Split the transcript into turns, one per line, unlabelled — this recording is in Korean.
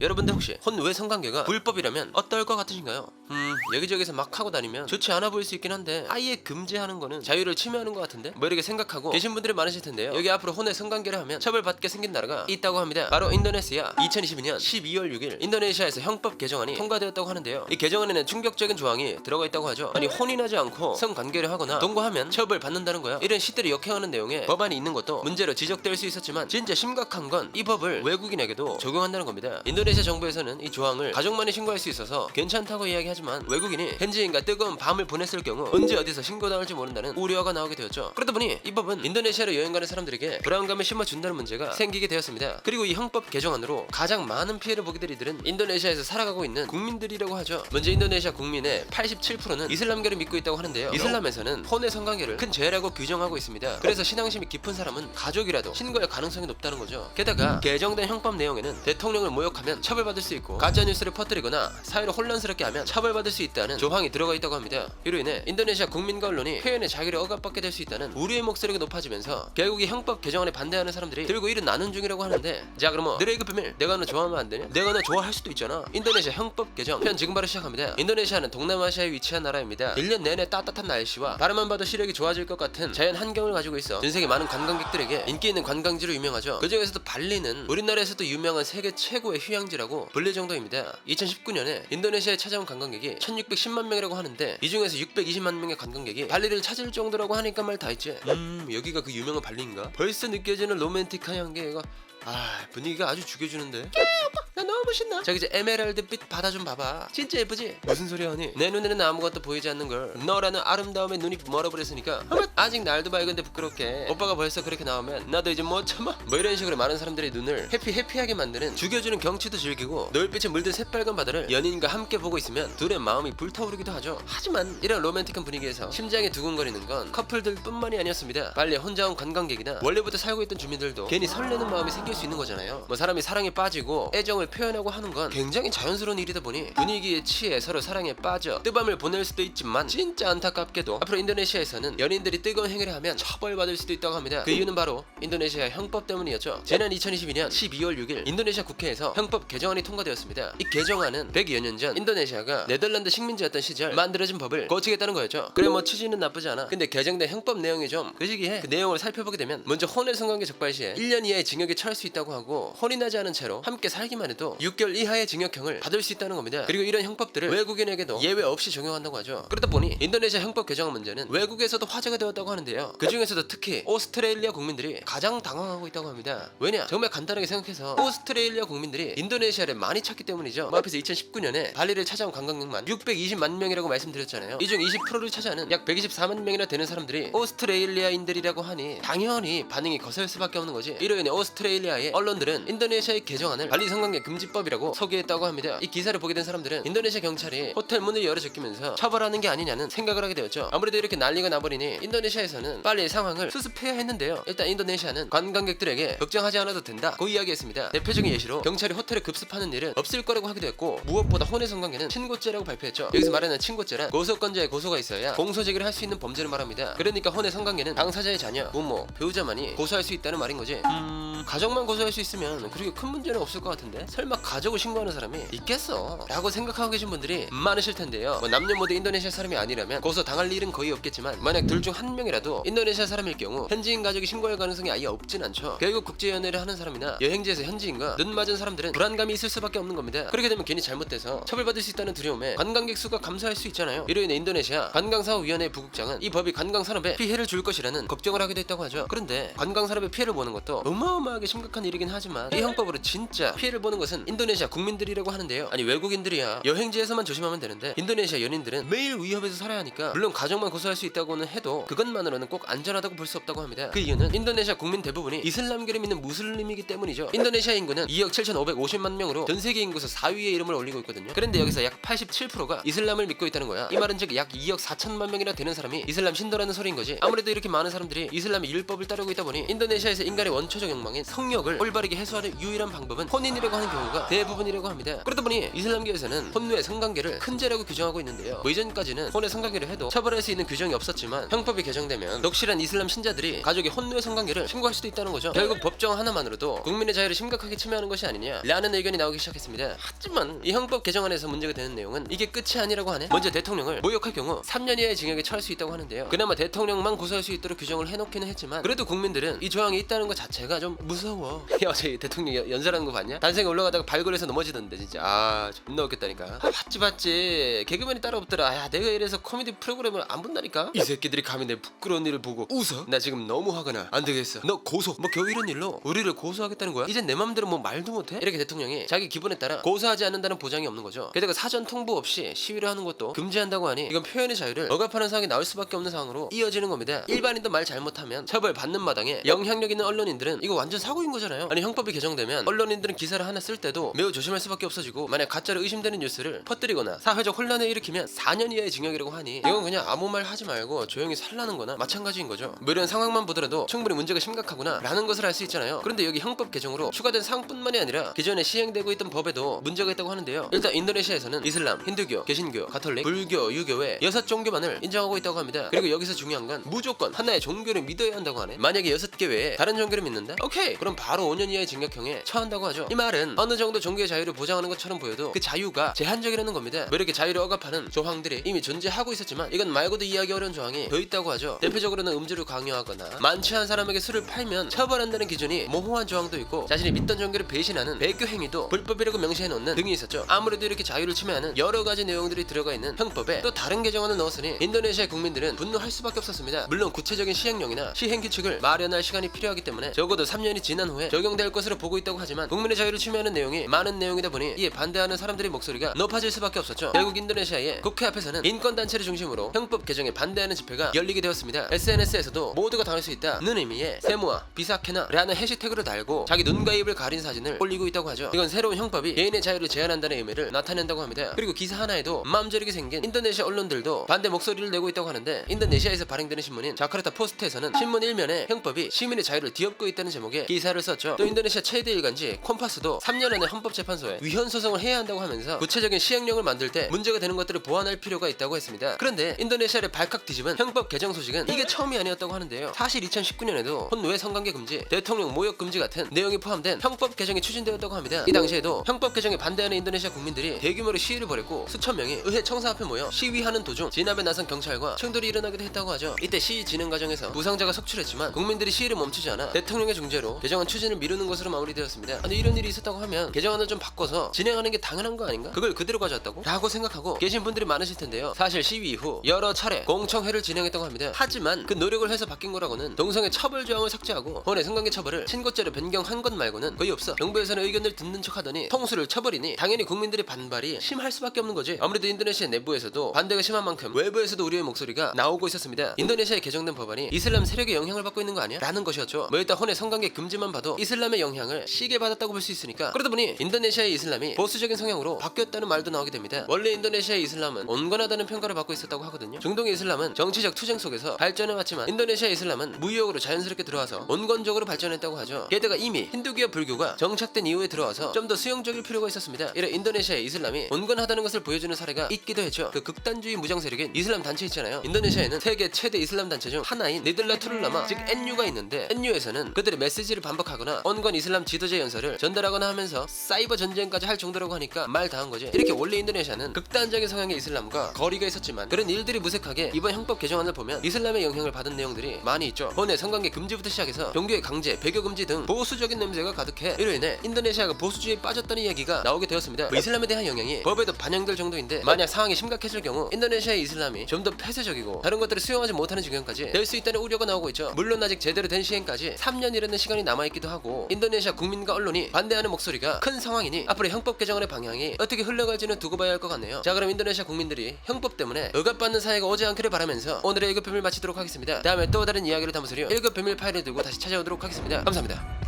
여러분들 혹시 혼외 성관계가 불법이라면 어떨 것 같으신가요? 여기저기서 막 하고 다니면 좋지 않아 보일 수 있긴 한데 아예 금지하는 거는 자유를 침해하는 것 같은데 뭐 이렇게 생각하고 계신 분들이 많으실 텐데요. 여기 앞으로 혼외 성관계를 하면 처벌받게 생긴 나라가 있다고 합니다. 바로 인도네시아. 2022년 12월 6일 인도네시아에서 형법 개정안이 통과되었다고 하는데요. 이 개정안에는 충격적인 조항이 들어가 있다고 하죠. 아니 혼인하지 않고 성관계를 하거나 동거하면 처벌받는다는 거야. 이런 시대를 역행하는 내용의 법안이 있는 것도 문제로 지적될 수 있었지만 진짜 심각한 건 이 법을 외국인에게도 적용한다는 겁니다. 인도네시아 정부에서는 이 조항을 가족만이 신고할 수 있어서 괜찮다고 이야기하지만 외국인이 현지인과 뜨거운 밤을 보냈을 경우 언제 어디서 신고당할지 모른다는 우려가 나오게 되었죠. 그러다 보니 이 법은 인도네시아로 여행 가는 사람들에게 불안감을 심어준다는 문제가 생기게 되었습니다. 그리고 이 형법 개정안으로 가장 많은 피해를 보게 될 이들은 인도네시아에서 살아가고 있는 국민들이라고 하죠. 먼저 인도네시아 국민의 87%는 이슬람교를 믿고 있다고 하는데요. 이슬람에서는 혼외 성관계를 큰 죄라고 규정하고 있습니다. 그래서 신앙심이 깊은 사람은 가족이라도 신고할 가능성이 높다는 거죠. 게다가 개정된 형법 내용에는 대통령을 모욕하면 처벌받을 수 있고 가짜뉴스를 퍼뜨리거나 사회를 혼란스럽게 하면 처벌받을 수 있다는 조항이 들어가 있다고 합니다. 이로 인해 인도네시아 국민과 언론이 표현의 자유를 억압받게 될 수 있다는 우려의 목소리가 높아지면서 결국 이 형법 개정안에 반대하는 사람들이 들고 일은 나눈 중이라고 하는데, 자 그럼 드레이크 비밀, 내가 너 좋아하면 안 되냐? 내가 너 좋아할 수도 있잖아. 인도네시아 형법 개정 편 지금 바로 시작합니다. 인도네시아는 동남아시아에 위치한 나라입니다. 1년 내내 따뜻한 날씨와 바람만 봐도 시력이 좋아질 것 같은 자연 환경을 가지고 있어 전 세계 많은 관광객들에게 인기 있는 관광지로 유명하죠. 그중에서도 발리는 우리나라에서도 유명한 세계 최고의 휴양지라고 불릴 정도입니다. 2019년에 인도네시아에 찾아온 관광객이 1610만 명이라고 하는데 이 중에서 620만 명의 관광객이 발리를 찾을 정도라고 하니까 말 다 했지. 여기가 그 유명한 발리인가? 벌써 느껴지는 로맨틱한 향기가 분위기가 아주 죽여주는데. 나 너무 신나. 저기 이제 에메랄드빛 바다 좀 봐봐. 진짜 예쁘지? 무슨 소리 하니? 내 눈에는 아무것도 보이지 않는 걸 너라는 아름다움에 눈이 멀어버렸으니까 아직 날도 밝은데 부끄럽게 오빠가 벌써 그렇게 나오면 나도 이제 못 참아. 뭐 이런 식으로 많은 사람들의 눈을 해피하게 만드는 죽여주는 경치도 즐기고 노을빛에 물든 새빨간 바다를 연인과 함께 보고 있으면 둘의 마음이 불타오르기도 하죠. 하지만 이런 로맨틱한 분위기에서 심장이 두근거리는 건 커플들 뿐만이 아니었습니다. 발리에 혼자 온 관광객이나 원래부터 살고 있던 주민들도 괜히 설레는 마음이 생길 수 있는 거잖아요. 뭐 사람이 사랑에 빠지고 애정을 표현하고 하는 건 굉장히 자연스러운 일이다 보니 분위기에 취해 서로 사랑에 빠져 뜨밤을 보낼 수도 있지만 진짜 안타깝게도 앞으로 인도네시아에서는 연인들이 뜨거운 행위를 하면 처벌받을 수도 있다고 합니다. 그 이유는 바로 인도네시아 형법 때문이었죠. 지난 2022년 12월 6일 인도네시아 국회에서 형법 개정안이 통과되었습니다. 이 개정안은 100여 년 전 인도네시아가 네덜란드 식민지였던 시절 만들어진 법을 고치겠다는 거였죠. 그래 뭐 취지는 나쁘지 않아. 근데 개정된 형법 내용이 좀 그 시기에 그 내용을 살펴보게 되면 먼저 혼외 성관계 적발 시에 1년 이하의 징역에 처할 수 있다고 하고 혼인하지 않은 채로 함께 살기만 해도 6개월 이하의 징역형을 받을 수 있다는 겁니다. 그리고 이런 형법들을 외국인에게도 예외 없이 적용한다고 하죠. 그러다 보니 인도네시아 형법 개정 문제는 외국에서도 화제가 되었다고 하는데요. 그 중에서도 특히 오스트레일리아 국민들이 가장 당황하고 있다고 합니다. 왜냐? 정말 간단하게 생각해서 오스트레일리아 국민들이 인도네시아를 많이 찾기 때문이죠. 앞에서 2019년에 발리를 찾아온 관광객만 620만 명이라고 말씀드렸잖아요. 이 중 20%를 차지하는 약 124만 명이나 되는 사람들이 오스트레일리아인들이라고 하니 당연히 반응이 거셀 수밖에 없는 거지. 이로 인해 오스트레일리아의 언론들은 인도네시아의 개정안을 발리 성관계 금지법이라고 소개했다고 합니다. 이 기사를 보게 된 사람들은 인도네시아 경찰이 호텔 문을 열어 제끼면서 처벌하는 게 아니냐는 생각을 하게 되었죠. 아무래도 이렇게 난리가 나버리니 인도네시아에서는 빨리 상황을 수습해야 했는데요. 일단 인도네시아는 관광객들에게 걱정하지 않아도 된다고 이야기했습니다. 대표적인 예시로 경찰이 호텔을 급습하는 일은 없을 거라고 하기도 했고, 무엇보다 혼외 성관계는 친고죄라고 발표했죠. 여기서 말하는 친고죄란 고소권자의 고소가 있어야 공소 제기를 할 수 있는 범죄를 말합니다. 그러니까 혼외 성관계는 당사자의 자녀, 부모, 배우자만이 고소할 수 있다는 말인 거지. 가족만 고소할 수 있으면 그렇게 큰 문제는 없을 것 같은데 설마 가족을 신고하는 사람이 있겠어? 라고 생각하고 계신 분들이 많으실 텐데요. 뭐 남녀 모두 인도네시아 사람이 아니라면 고소 당할 일은 거의 없겠지만 만약 둘 중 한 명이라도 인도네시아 사람일 경우 현지인 가족이 신고할 가능성이 아예 없진 않죠. 결국 국제연애를 하는 사람이나 여행지에서 현지인과 눈 맞은 사람들은 불안감이 있을 수밖에 없는 겁니다. 그렇게 되면 괜히 잘못돼서 처벌받을 수 있다는 두려움에 관광객 수가 감소할 수 있잖아요. 이로 인해 인도네시아 관광사업위원회 부국장은 이 법이 관광산업에 피해를 줄 것이라는 걱정을 하기도 했다고 하죠. 그런데 관광산업에 피해를 보는 것도 어마어마하게 심각한 일이긴 하지만 이 형법으로 진짜 피해를 보는 것은 인도네시아 국민들이라고 하는데요. 아니 외국인들이야 여행지에서만 조심하면 되는데 인도네시아 연인들은 매일 위협에서 살아야 하니까 물론 가족만 고소할 수 있다고는 해도 그것만으로는 꼭 안전하다고 볼 수 없다고 합니다. 그 이유는 인도네시아 국민 대부분이 이슬람교를 믿는 무슬림이기 때문이죠. 인도네시아 인구는 2억 7,550만 명으로 전 세계 인구수 4위의 이름을 올리고 있거든요. 그런데 여기서 약 87%가 이슬람을 믿고 있다는 거야. 이 말은 즉 약 2억 4천만 명이나 되는 사람이 이슬람 신도라는 소리인 거지. 아무래도 이렇게 많은 사람들이 이슬람의 율법을 따르고 있다 보니 인도네시아에서 인간의 원초적 욕망인 증상인 성욕을 올바르게 해소하는 유일한 방법은 혼인이라고 하는 경우가 대부분이라고 합니다. 그러다 보니 이슬람교에서는 혼외 성관계를 큰 죄라고 규정하고 있는데요. 뭐 이전까지는 혼외 성관계를 해도 처벌할 수 있는 규정이 없었지만 형법이 개정되면 독실한 이슬람 신자들이 가족의 혼외 성관계를 신고할 수도 있다는 거죠. 결국 법정 하나만으로도 국민의 자유를 심각하게 침해하는 것이 아니냐라는 의견이 나오기 시작했습니다. 하지만 이 형법 개정안에서 문제가 되는 내용은 이게 끝이 아니라고 하네. 먼저 대통령을 모욕할 경우 3년 이하의 징역에 처할 수 있다고 하는데요. 그나마 대통령만 고소할 수 있도록 규정을 해놓기는 했지만 그래도 국민들은 이 조항이 있다는 것 자체가 좀 무서워. 야, 어제 대통령 연설하는 거 봤냐? 단상에 올라가다가 발걸해서 넘어지던데 진짜. 아, 존나 웃겼다니까. 봤지. 개그맨이 따로 없더라. 야, 내가 이래서 코미디 프로그램을 안 본다니까. 이 새끼들이 감히 내 부끄러운 일을 보고 웃어? 나 지금 너무 화가 나. 안 되겠어. 너 고소. 뭐 겨우 이런 일로 우리를 고소하겠다는 거야? 이젠 내 맘대로 뭐 말도 못해? 이렇게 대통령이 자기 기분에 따라 고소하지 않는다는 보장이 없는 거죠. 게다가 사전 통보 없이 시위를 하는 것도 금지한다고 하니 이건 표현의 자유를 억압하는 상황이 나올 수밖에 없는 상황으로 이어지는 겁니다. 일반인도 말 잘못하면 처벌 받는 마당에 영향력 있는 언론인들은 이거 완전 사고인 거잖아요. 아니, 형법이 개정되면 언론인들은 기사를 하나 쓸 때도 매우 조심할 수밖에 없어지고 만약 가짜로 의심되는 뉴스를 퍼뜨리거나 사회적 혼란을 일으키면 4년 이하의 징역이라고 하니 이건 그냥 아무 말 하지 말고 조용히 살라는 거나 마찬가지인 거죠. 뭐 이런 상황만 보더라도 충분히 문제가 심각하구나 라는 것을 알 수 있잖아요. 그런데 여기 형법 개정으로 추가된 사항뿐만이 아니라 기존에 시행되고 있던 법에도 문제가 있다고 하는데요. 일단 인도네시아에서는 이슬람, 힌두교, 개신교, 가톨릭, 불교, 유교의 6종교만을 인정하고 있다고 합니다. 그리고 여기서 중요한 건 무조건 하나의 종교를 믿어야 한다고 하네. 만약에 6개 외에 다른 종교를 믿는다? 오케이! 그럼 바로 5년 이하의 징역형에 처한다고 하죠. 이 말은 어느 정도 종교의 자유를 보장하는 것처럼 보여도 그 자유가 제한적이라는 겁니다. 뭐 이렇게 자유를 억압하는 조항들이 이미 존재하고 있었지만 이건 말고도 이해하기 어려운 조항이 더 있다고 하죠. 대표적으로는 음주를 강요하거나 만취한 사람에게 술을 팔면 처벌한다는 기준이 모호한 조항도 있고 자신이 믿던 종교를 배신하는 배교 행위도 불법이라고 명시해놓는 등이 있었죠. 아무래도 이렇게 자유를 침해하는 여러 가지 내용들이 들어가 있는 형법에 또 다른 개정안을 넣었으니 인도네시아 국민들은 분노할 수밖에 없었습니다. 물론 구체적인 시행령이나 시행 규칙을 마련할 시간이 필요하기 때문에 적어도 3년이 지난 후에 적용될 것으로 보고 있다고 하지만 국민의 자유를 침해하는 내용이 많은 내용이다 보니 이에 반대하는 사람들의 목소리가 높아질 수밖에 없었죠. 결국 인도네시아의 국회 앞에서는 인권단체를 중심으로 형법 개정에 반대하는 집회가 열리게 되었습니다. SNS에서도 모두가 당할 수 있다는 의미의 세무와 비사케나라는 해시태그를 달고 자기 눈과 입을 가린 사진을 올리고 있다고 하죠. 이건 새로운 형법이 개인의 자유를 제한한다는 의미를 나타낸다고 합니다. 그리고 기사 하나에도 맘저리게 생긴 인도네시아 언론들도 반대 목소리를 내고 있다고 하는데 인도네시아에서 발행되는 신문인 자카르타 포스트에서는 신문 1면에 형법이 시민의 자유를 뒤엎고 있다는 제목의 기사를 썼죠. 또 인도네시아 최대 일간지 콤파스도 3년 안에 헌법재판소에 위헌 소송을 해야 한다고 하면서 구체적인 시행령을 만들 때 문제가 되는 것들을 보완할 필요가 있다고 했습니다. 그런데 인도네시아를 발칵 뒤집은 형법 개정 소식은 이게 처음이 아니었다고 하는데요. 사실 2019년에도 혼외 성관계 금지, 대통령 모욕 금지 같은 내용이 포함된 형법 개정이 추진되었다고 합니다. 이 당시에도 형법 개정에 반대하는 인도네시아 국민들이 대규모로 시위를 벌였고 수천 명이 의회 청사 앞에 모여 시위하는 도중 진압에 나선 경찰과 충돌이 일어나기도 했다고 하죠. 이때 시위 진행 과정에서 부상자가 속출했지만 국민들이 시위를 멈추지 않아 대통령의 중재로 개정안 추진을 미루는 것으로 마무리되었습니다. 근데 이런 일이 있었다고 하면 개정안을 좀 바꿔서 진행하는 게 당연한 거 아닌가? 그걸 그대로 가져왔다고? 라고 생각하고 계신 분들이 많으실 텐데요. 사실 시위 이후 여러 차례 공청회를 진행했다고 합니다. 하지만 그 노력을 해서 바뀐 거라고는 동성애 처벌 조항을 삭제하고 혼외 성관계 처벌을 친고죄로 변경한 것 말고는 거의 없어. 정부에서는 의견을 듣는 척 하더니 통수를 쳐버리니 당연히 국민들의 반발이 심할 수밖에 없는 거지. 아무래도 인도네시아 내부에서도 반대가 심한 만큼 외부에서도 우려의 목소리가 나오고 있었습니다. 인도네시아에 개정된 법안이 이슬람 세력의 영향을 받고 있는 거 아니야? 라는 것이었죠. 뭐 일단 혼외 성관계 금지만 봐도 이슬람의 영향을 시게 받았다고 볼 수 있으니까. 그러다 보니 인도네시아의 이슬람이 보수적인 성향으로 바뀌었다는 말도 나오게 됩니다. 원래 인도네시아의 이슬람은 온건하다는 평가를 받고 있었다고 하거든요. 중동의 이슬람은 정치적 투쟁 속에서 발전해왔지만 인도네시아 이슬람은 무의욕으로 자연스럽게 들어와서 온건적으로 발전했다고 하죠. 게다가 이미 힌두교와 불교가 정착된 이후에 들어와서 좀 더 수용적일 필요가 있었습니다. 이래 인도네시아의 이슬람이 온건하다는 것을 보여주는 사례가 있기도 했죠. 그 극단주의 무장 세력인 이슬람 단체 있잖아요. 인도네시아에는 세계 최대 이슬람 단체 중 하나인 니들라투를라마 즉 NU가 있는데 NU에서는 그들의 메시지를 반박하거나 온건 이슬람 지도자 연설을 전달하거나 하면서 사이버 전쟁까지 할 정도라고 하니까 말 다한 거지. 이렇게 원래 인도네시아는 극단적인 성향의 이슬람과 거리가 있었지만 그런 일들이 무색하게 이번 형법 개정안을 보면 이슬람의 영향을 받은 내용들이 많이 있죠. 혼외 성관계 금지부터 시작해서 종교의 강제, 배교 금지 등 보수적인 냄새가 가득해 이로 인해 인도네시아가 보수주의에 빠졌다는 이야기가 나오게 되었습니다. 뭐 이슬람에 대한 영향이 법에도 반영될 정도인데 만약 상황이 심각해질 경우 인도네시아의 이슬람이 좀 더 폐쇄적이고 다른 것들을 수용하지 못하는 지경까지 될 수 있다는 우려가 나오고 있죠. 물론 아직 제대로 된 시행까지 3년이라는 시간이 남아있기도 하고 인도네시아 국민과 언론이 반대하는 목소리가 큰 상황이니 앞으로 형법 개정안의 방향이 어떻게 흘러갈지는 두고 봐야 할 것 같네요. 자, 그럼 인도네시아 국민들이 형법 때문에 억압받는 사회가 오지 않기를 바라면서 오늘의 1급 비밀 마치도록 하겠습니다. 다음에 또 다른 이야기를 담아서요 1급 비밀 파일을 들고 다시 찾아오도록 하겠습니다. 감사합니다.